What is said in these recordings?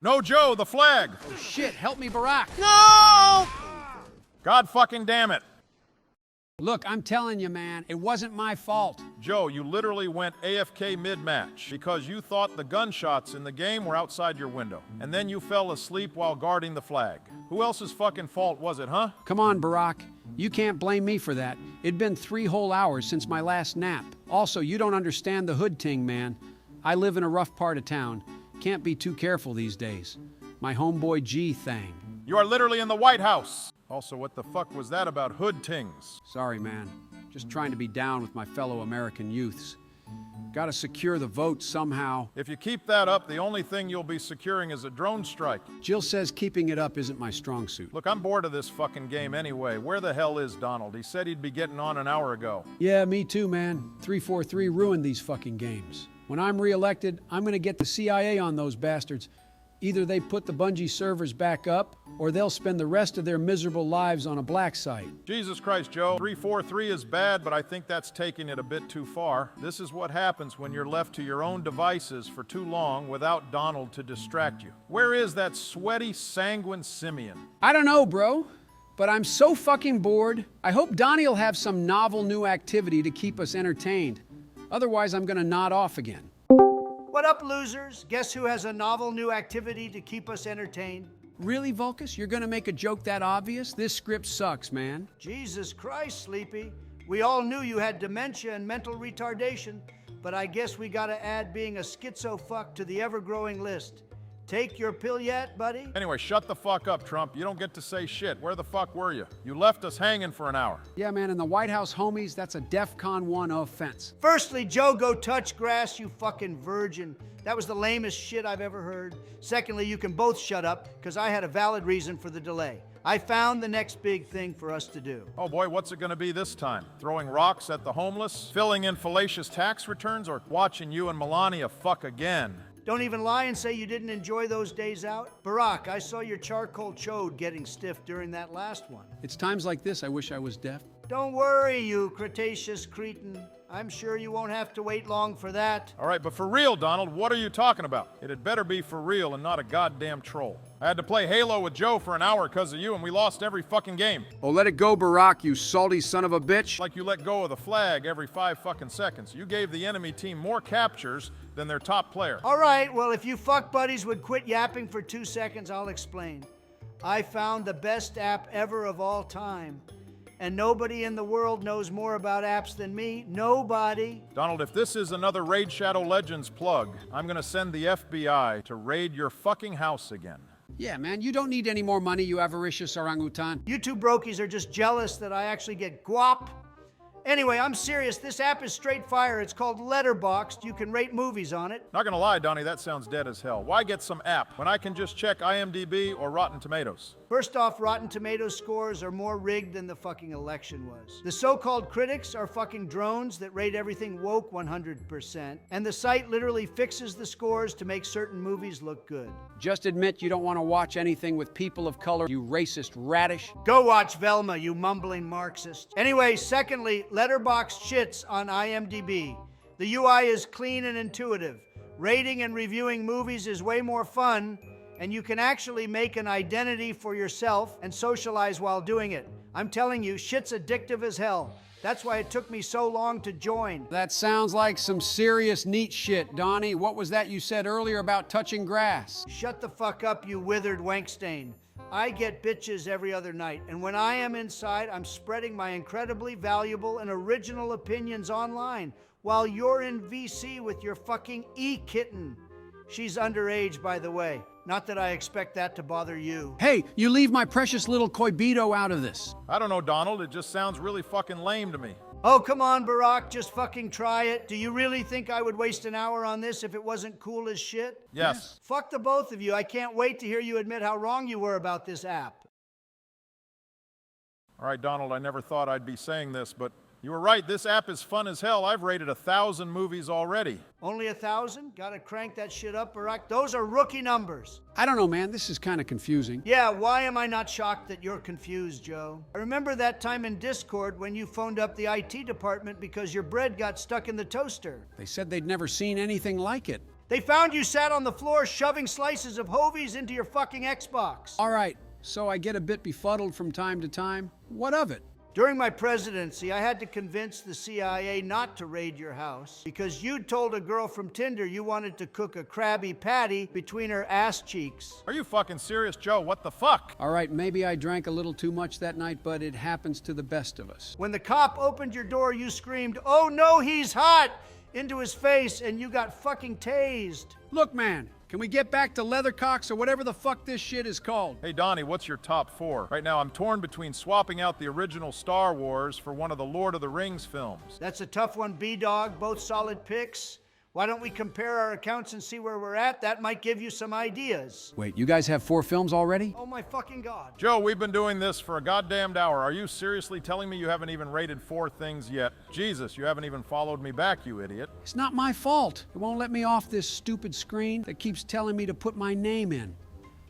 No, Joe, the flag! Oh shit, help me, Barack. No! God fucking damn it. Look, I'm telling you, man, it wasn't my fault. Joe, you literally went AFK mid-match because you thought the gunshots in the game were outside your window. And then you fell asleep while guarding the flag. Who else's fucking fault was it, huh? Come on, Barack. You can't blame me for that. It'd been 3 whole hours since my last nap. Also, you don't understand the hood ting, man. I live in a rough part of town. Can't be too careful these days. My homeboy G thing. You are literally in the White House. Also, what the fuck was that about hood tings? Sorry, man. Just trying to be down with my fellow American youths. Gotta secure the vote somehow. If you keep that up, the only thing you'll be securing is a drone strike. Jill says keeping it up isn't my strong suit. Look, I'm bored of this fucking game anyway. Where the hell is Donald? He said he'd be getting on an hour ago. Yeah, me too, man. 343 ruined these fucking games. When I'm reelected, I'm gonna get the CIA on those bastards. Either they put the Bungie servers back up, or they'll spend the rest of their miserable lives on a black site. Jesus Christ, Joe. 343 is bad, but I think that's taking it a bit too far. This is what happens when you're left to your own devices for too long without Donald to distract you. Where is that sweaty, sanguine simian? I don't know, bro, but I'm so fucking bored. I hope Donnie will have some novel new activity to keep us entertained. Otherwise, I'm gonna nod off again. What up, losers? Guess who has a novel new activity to keep us entertained? Really, Vulcus? You're gonna make a joke that obvious? This script sucks, man. Jesus Christ, Sleepy. We all knew you had dementia and mental retardation, but I guess we gotta add being a schizo-fuck to the ever-growing list. Take your pill yet, buddy? Anyway, shut the fuck up, Trump. You don't get to say shit. Where the fuck were you? You left us hanging for an hour. Yeah, man, in the White House homies, that's a DEFCON 1 offense. Firstly, Joe, go touch grass, you fucking virgin. That was the lamest shit I've ever heard. Secondly, you can both shut up, because I had a valid reason for the delay. I found the next big thing for us to do. Oh boy, what's it gonna be this time? Throwing rocks at the homeless? Filling in fallacious tax returns? Or watching you and Melania fuck again? Don't even lie and say you didn't enjoy those days out. Barack, I saw your charcoal chode getting stiff during that last one. It's times like this I wish I was deaf. Don't worry, you Cretaceous cretin. I'm sure you won't have to wait long for that. All right, but for real, Donald, what are you talking about? It had better be for real and not a goddamn troll. I had to play Halo with Joe for an hour because of you, and we lost every fucking game. Oh, let it go, Barack, you salty son of a bitch. Like you let go of the flag every 5 fucking seconds. You gave the enemy team more captures than their top player. All right, well, if you fuck buddies would quit yapping for 2 seconds, I'll explain. I found the best app ever of all time. And nobody in the world knows more about apps than me. Nobody. Donald, if this is another Raid Shadow Legends plug, I'm gonna send the FBI to raid your fucking house again. Yeah, man, you don't need any more money, you avaricious orangutan. You two brokies are just jealous that I actually get guap. Anyway, I'm serious. This app is straight fire. It's called Letterboxd. You can rate movies on it. Not gonna lie, Donnie, that sounds dead as hell. Why get some app when I can just check IMDb or Rotten Tomatoes? First off, Rotten Tomatoes scores are more rigged than the fucking election was. The so-called critics are fucking drones that rate everything woke 100%. And the site literally fixes the scores to make certain movies look good. Just admit you don't want to watch anything with people of color, you racist radish. Go watch Velma, you mumbling Marxist. Anyway, secondly, Letterboxd shits on IMDb. The UI is clean and intuitive. Rating and reviewing movies is way more fun, and you can actually make an identity for yourself and socialize while doing it. I'm telling you, shit's addictive as hell. That's why it took me so long to join. That sounds like some serious neat shit, Donnie. What was that you said earlier about touching grass? Shut the fuck up, you withered wankstain. I get bitches every other night, and when I am inside, I'm spreading my incredibly valuable and original opinions online, while you're in VC with your fucking e-kitten. She's underage, by the way. Not that I expect that to bother you. Hey, you leave my precious little coibito out of this. I don't know, Donald. It just sounds really fucking lame to me. Oh, come on, Barack. Just fucking try it. Do you really think I would waste an hour on this if it wasn't cool as shit? Yes. Fuck the both of you. I can't wait to hear you admit how wrong you were about this app. All right, Donald, I never thought I'd be saying this, but you were right. This app is fun as hell. I've rated 1,000 movies already. Only 1,000? Gotta crank that shit up, Barack. Those are rookie numbers. I don't know, man. This is kind of confusing. Yeah, why am I not shocked that you're confused, Joe? I remember that time in Discord when you phoned up the IT department because your bread got stuck in the toaster. They said they'd never seen anything like it. They found you sat on the floor shoving slices of Hovies into your fucking Xbox. All right, so I get a bit befuddled from time to time. What of it? During my presidency, I had to convince the CIA not to raid your house because you'd told a girl from Tinder you wanted to cook a Krabby Patty between her ass cheeks. Are you fucking serious, Joe? What the fuck? All right, maybe I drank a little too much that night, but it happens to the best of us. When the cop opened your door, you screamed, "Oh no, he's hot!" into his face, and you got fucking tased. Look, man, can we get back to Leathercocks or whatever the fuck this shit is called? Hey, Donnie, what's your top 4? Right now, I'm torn between swapping out the original Star Wars for one of the Lord of the Rings films. That's a tough one, B-Dog. Both solid picks. Why don't we compare our accounts and see where we're at? That might give you some ideas. Wait, you guys have 4 films already? Oh my fucking God. Joe, we've been doing this for a goddamned hour. Are you seriously telling me you haven't even rated 4 things yet? Jesus, you haven't even followed me back, you idiot. It's not my fault. It won't let me off this stupid screen that keeps telling me to put my name in.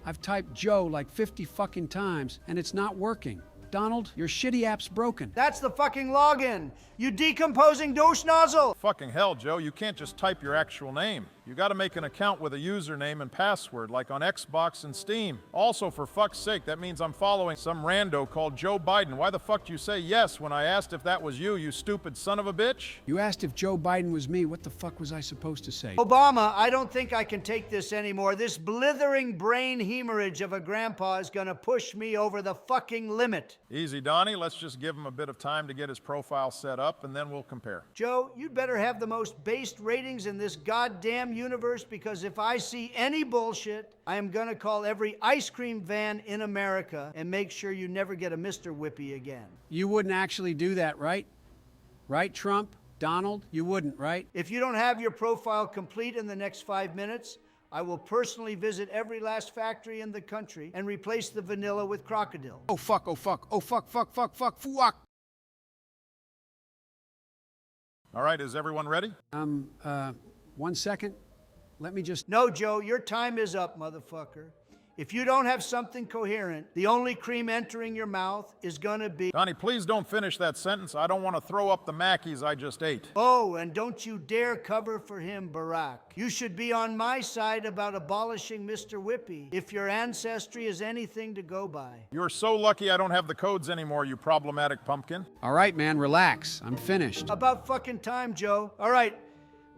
I've typed Joe like 50 fucking times, and it's not working. Donald, your shitty app's broken. That's the fucking login. You decomposing douche nozzle. Fucking hell, Joe, you can't just type your actual name. You gotta make an account with a username and password, like on Xbox and Steam. Also, for fuck's sake, that means I'm following some rando called Joe Biden. Why the fuck do you say yes when I asked if that was you, you stupid son of a bitch? You asked if Joe Biden was me. What the fuck was I supposed to say? Obama, I don't think I can take this anymore. This blithering brain hemorrhage of a grandpa is gonna push me over the fucking limit. Easy, Donnie. Let's just give him a bit of time to get his profile set up, and then we'll compare. Joe, you'd better have the most based ratings in this goddamn universe, because if I see any bullshit, I am gonna call every ice cream van in America and make sure you never get a Mr. Whippy again. You wouldn't actually do that, right? Right, Trump? Donald? You wouldn't, right? If you don't have your profile complete in the next 5 minutes, I will personally visit every last factory in the country and replace the vanilla with crocodile. Oh fuck, oh fuck, oh fuck, fuck, fuck, fuck, fuck. All right, is everyone ready? 1 second. Let me just... No, Joe, your time is up, motherfucker. If you don't have something coherent, the only cream entering your mouth is gonna be... Donnie, please don't finish that sentence. I don't want to throw up the Mackies I just ate. Oh, and don't you dare cover for him, Barack. You should be on my side about abolishing Mr. Whippy, if your ancestry is anything to go by. You're so lucky I don't have the codes anymore, you problematic pumpkin. All right, man, relax. I'm finished. About fucking time, Joe. All right,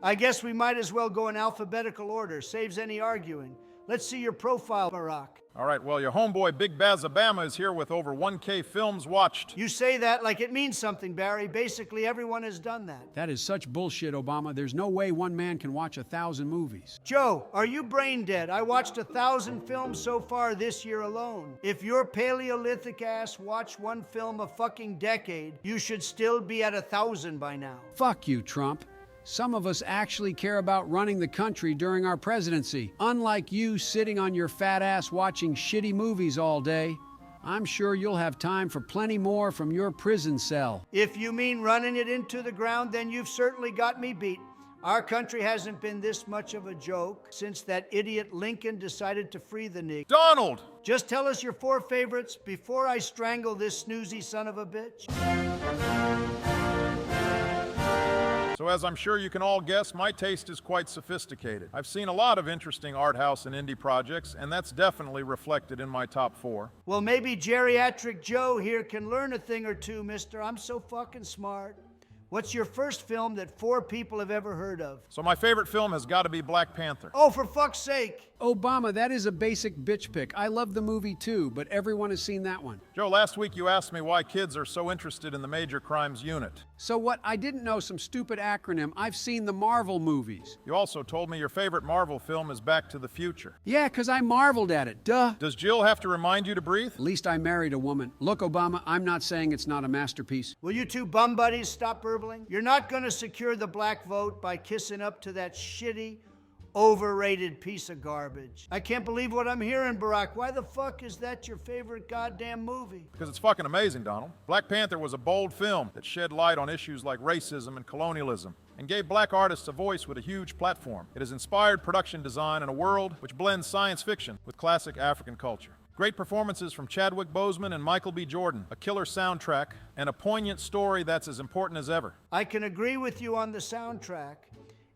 I guess we might as well go in alphabetical order. Saves any arguing. Let's see your profile, Barack. All right, well, your homeboy Big Baz Obama is here with over 1K films watched. You say that like it means something, Barry. Basically, everyone has done that. That is such bullshit, Obama. There's no way one man can watch 1,000 movies. Joe, are you brain dead? I watched 1,000 films so far this year alone. If your Paleolithic ass watched one film a fucking decade, you should still be at 1,000 by now. Fuck you, Trump. Some of us actually care about running the country during our presidency. Unlike you sitting on your fat ass watching shitty movies all day, I'm sure you'll have time for plenty more from your prison cell. If you mean running it into the ground, then you've certainly got me beat. Our country hasn't been this much of a joke since that idiot Lincoln decided to free the nigger. Donald! Just tell us your 4 favorites before I strangle this snoozy son of a bitch. So as I'm sure you can all guess, my taste is quite sophisticated. I've seen a lot of interesting art house and indie projects, and that's definitely reflected in my top 4. Well, maybe geriatric Joe here can learn a thing or two, mister. I'm so fucking smart. What's your first film that 4 people have ever heard of? So my favorite film has got to be Black Panther. Oh, for fuck's sake. Obama, that is a basic bitch pick. I love the movie too, but everyone has seen that one. Joe, last week you asked me why kids are so interested in the Major Crimes Unit. So what? I didn't know some stupid acronym. I've seen the Marvel movies. You also told me your favorite Marvel film is Back to the Future. Yeah, 'cause I marveled at it. Duh. Does Jill have to remind you to breathe? At least I married a woman. Look, Obama, I'm not saying it's not a masterpiece. Will you two bum buddies stop burbling? You're not going to secure the black vote by kissing up to that shitty, overrated piece of garbage. I can't believe what I'm hearing, Barack. Why the fuck is that your favorite goddamn movie? Because it's fucking amazing, Donald. Black Panther was a bold film that shed light on issues like racism and colonialism and gave black artists a voice with a huge platform. It has inspired production design in a world which blends science fiction with classic African culture. Great performances from Chadwick Boseman and Michael B. Jordan, a killer soundtrack, and a poignant story that's as important as ever. I can agree with you on the soundtrack.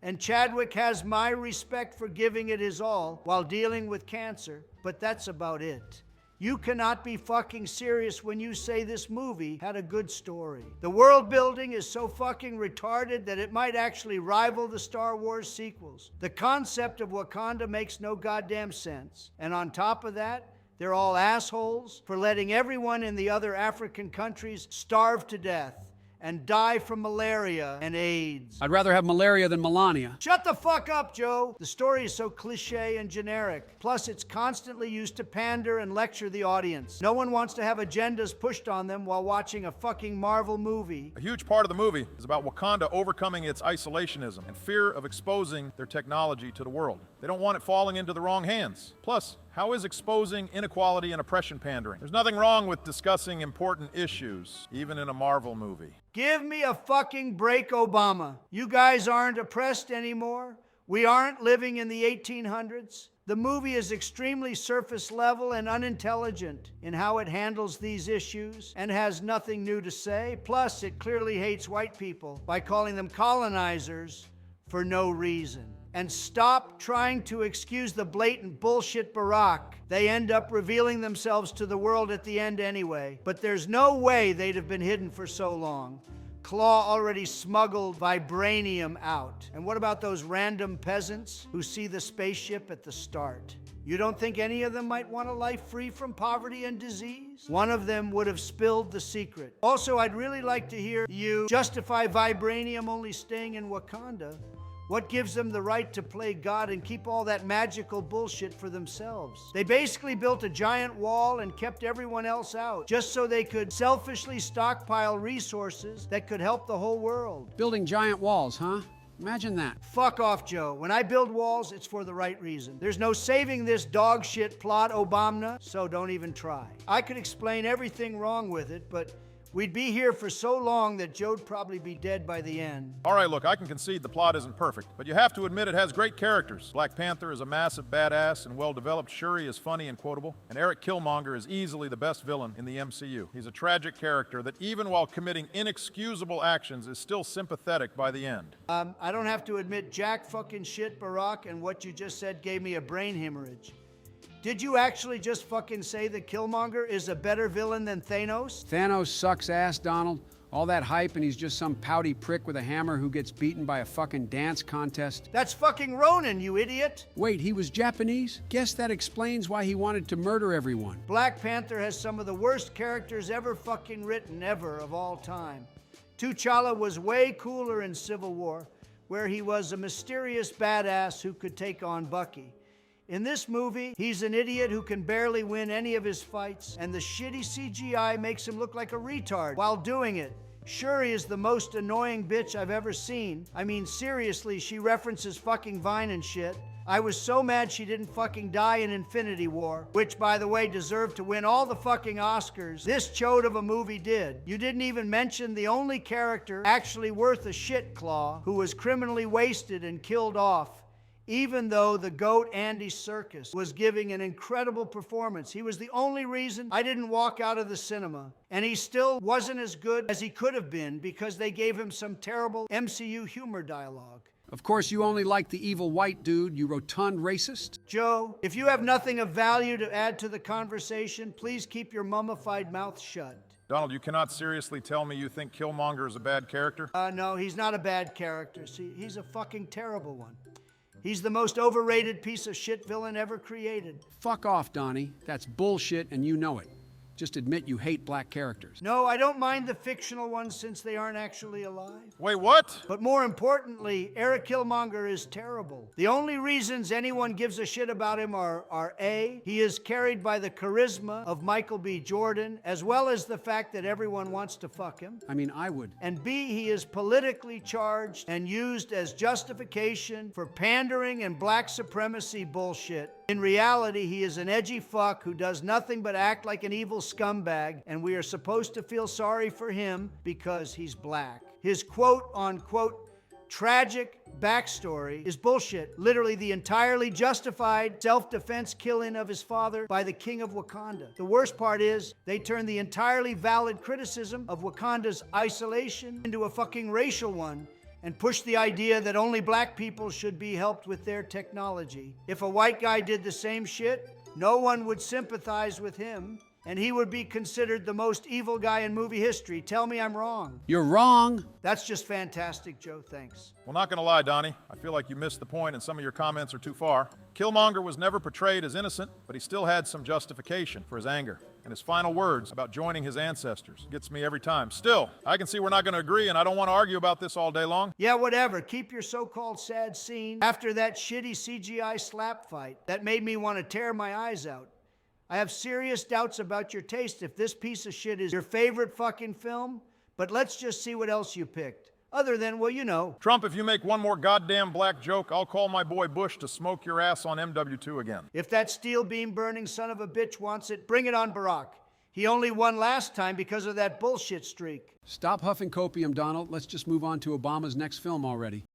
And Chadwick has my respect for giving it his all while dealing with cancer, but that's about it. You cannot be fucking serious when you say this movie had a good story. The world building is so fucking retarded that it might actually rival the Star Wars sequels. The concept of Wakanda makes no goddamn sense. And on top of that, they're all assholes for letting everyone in the other African countries starve to death and die from malaria and AIDS. I'd rather have malaria than Melania. Shut the fuck up, Joe. The story is so cliche and generic. Plus, it's constantly used to pander and lecture the audience. No one wants to have agendas pushed on them while watching a fucking Marvel movie. A huge part of the movie is about Wakanda overcoming its isolationism and fear of exposing their technology to the world. They don't want it falling into the wrong hands. Plus, how is exposing inequality and oppression pandering? There's nothing wrong with discussing important issues, even in a Marvel movie. Give me a fucking break, Obama. You guys aren't oppressed anymore. We aren't living in the 1800s. The movie is extremely surface level and unintelligent in how it handles these issues and has nothing new to say. Plus, it clearly hates white people by calling them colonizers for no reason. And stop trying to excuse the blatant bullshit Barack. They end up revealing themselves to the world at the end anyway. But there's no way they'd have been hidden for so long. Claw already smuggled vibranium out. And what about those random peasants who see the spaceship at the start? You don't think any of them might want a life free from poverty and disease? One of them would have spilled the secret. Also, I'd really like to hear you justify vibranium only staying in Wakanda. What gives them the right to play God and keep all that magical bullshit for themselves? They basically built a giant wall and kept everyone else out, just so they could selfishly stockpile resources that could help the whole world. Building giant walls, huh? Imagine that. Fuck off, Joe. When I build walls, it's for the right reason. There's no saving this dog shit plot, Obama, so don't even try. I could explain everything wrong with it, but we'd be here for so long that Joe'd probably be dead by the end. All right, look, I can concede the plot isn't perfect, but you have to admit it has great characters. Black Panther is a massive badass and well-developed. Shuri is funny and quotable. And Eric Killmonger is easily the best villain in the MCU. He's a tragic character that even while committing inexcusable actions is still sympathetic by the end. I don't have to admit jack fucking shit, Barack, and what you just said gave me a brain hemorrhage. Did you actually just fucking say that Killmonger is a better villain than Thanos? Thanos sucks ass, Donald. All that hype and he's just some pouty prick with a hammer who gets beaten by a fucking dance contest. That's fucking Ronin, you idiot. Wait, he was Japanese? Guess that explains why he wanted to murder everyone. Black Panther has some of the worst characters ever fucking written, ever, of all time. T'Challa was way cooler in Civil War, where he was a mysterious badass who could take on Bucky. In this movie, he's an idiot who can barely win any of his fights, and the shitty CGI makes him look like a retard while doing it. Shuri is the most annoying bitch I've ever seen. I mean, seriously, she references fucking Vine and shit. I was so mad she didn't fucking die in Infinity War, which, by the way, deserved to win all the fucking Oscars. This chode of a movie did. You didn't even mention the only character actually worth a shit, Claw, who was criminally wasted and killed off. Even though the GOAT Andy Serkis was giving an incredible performance. He was the only reason I didn't walk out of the cinema. And he still wasn't as good as he could have been because they gave him some terrible MCU humor dialogue. Of course, you only like the evil white dude, you rotund racist. Joe, if you have nothing of value to add to the conversation, please keep your mummified mouth shut. Donald, you cannot seriously tell me you think Killmonger is a bad character? No, he's not a bad character. See, he's a fucking terrible one. He's the most overrated piece of shit villain ever created. Fuck off, Donnie. That's bullshit and you know it. Just admit you hate black characters. No, I don't mind the fictional ones since they aren't actually alive. Wait, what? But more importantly, Eric Killmonger is terrible. The only reasons anyone gives a shit about him are A, he is carried by the charisma of Michael B. Jordan, as well as the fact that everyone wants to fuck him. I mean, I would. And B, he is politically charged and used as justification for pandering and black supremacy bullshit. In reality, he is an edgy fuck who does nothing but act like an evil scumbag, and we are supposed to feel sorry for him because he's black. His quote-unquote tragic backstory is bullshit. Literally the entirely justified self-defense killing of his father by the king of Wakanda. The worst part is they turned the entirely valid criticism of Wakanda's isolation into a fucking racial one and pushed the idea that only black people should be helped with their technology. If a white guy did the same shit, no one would sympathize with him, and he would be considered the most evil guy in movie history. Tell me I'm wrong. You're wrong. That's just fantastic, Joe. Thanks. Well, not gonna lie, Donnie. I feel like you missed the point and some of your comments are too far. Killmonger was never portrayed as innocent, but he still had some justification for his anger. And his final words about joining his ancestors gets me every time. Still, I can see we're not gonna agree, and I don't want to argue about this all day long. Yeah, whatever. Keep your so-called sad scene after that shitty CGI slap fight that made me want to tear my eyes out. I have serious doubts about your taste if this piece of shit is your favorite fucking film, but let's just see what else you picked. Other than, well, you know. Trump, if you make one more goddamn black joke, I'll call my boy Bush to smoke your ass on MW2 again. If that steel beam burning son of a bitch wants it, bring it on Barack. He only won last time because of that bullshit streak. Stop huffing copium, Donald. Let's just move on to Obama's next film already.